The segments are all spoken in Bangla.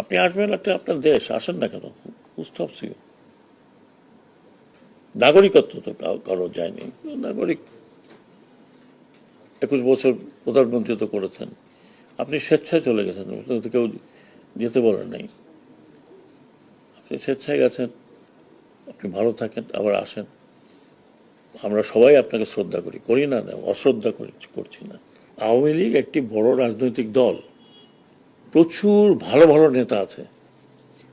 আপনি আসবেন, একটা আপনার দেশ, আসেন না কেন? Stops you? নাগরিকত্ব তো কারো যায়নি। নাগরিক 21 বছর প্রধানমন্ত্রী তো করেছেন, আপনি স্বেচ্ছায় চলে গেছেন, কেউ যেতে বলেন নাই। আপনি স্বেচ্ছায় গেছেন, আপনি ভালো থাকেন, আবার আসেন। আমরা সবাই আপনাকে শ্রদ্ধা করি, করি না, না অশ্রদ্ধা করছি না। আওয়ামী লীগ একটি বড় রাজনৈতিক দল, প্রচুর ভালো ভালো নেতা আছে।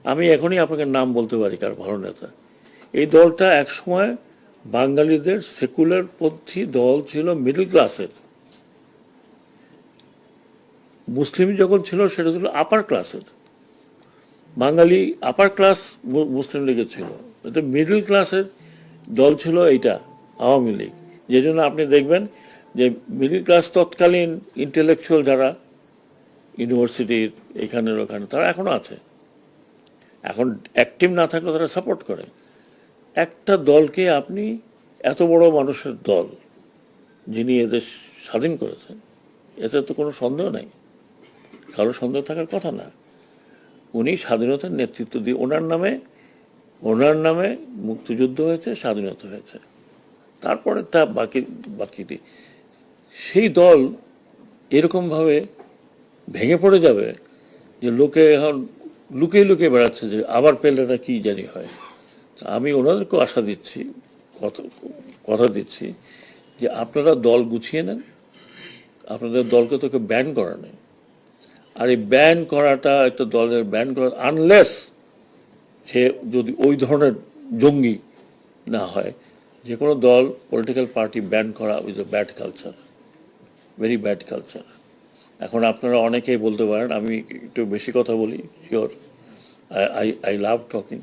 আমি এখনই আপনাকে নাম বলতে পারি কার ভালো নেতা। এই দলটা একসময় বাঙালিদের সেকুলার পন্থী দল ছিল, মিডল ক্লাসের। মুসলিম যখন ছিল সেটা ছিল আপার ক্লাসের। বাঙালি আপার ক্লাস মুসলিম লীগের ছিল, এটা মিডল ক্লাসের দল ছিল এইটা, আওয়ামী লীগ। যে জন্য আপনি দেখবেন যে মিডল ক্লাস তৎকালীন ইন্টেলেকচুয়াল যারা ইউনিভার্সিটির এখানের ওখানে, তারা এখনো আছে। এখন অ্যাক্টিভ না থাকলে তারা সাপোর্ট করে। একটা দলকে আপনি, এত বড় মানুষের দল যিনি এদেশ স্বাধীন করেছেন, এতে তো কোনো সন্দেহ নাই, কারো সন্দেহ থাকার কথা না। উনি স্বাধীনতার নেতৃত্ব দিয়ে, ওনার নামে মুক্তিযুদ্ধ হয়েছে, স্বাধীনতা হয়েছে। তারপরেরটা বাকিটি সেই দল এরকমভাবে ভেঙে পড়ে যাবে যে লোকে এখন লুকিয়ে লুকিয়ে বেড়াচ্ছে যে আবার পেলে না কি জানি হয়। আমি ওনাদেরকেও আশা দিচ্ছি, কথা দিচ্ছি যে আপনারা দল গুছিয়ে নেন। আপনাদের দলকে তো কেউ ব্যান করা নেই। আর এই ব্যান করাটা, একটা দলের ব্যান করা, আনলেস সে যদি ওই ধরনের জঙ্গি না হয়, যে কোনো দল, পলিটিক্যাল পার্টি ব্যান করা is a bad culture, very bad culture. এখন আপনারা অনেকেই বলতে পারেন আমি একটু বেশি কথা বলি, শিওর, আই লাভ টকিং,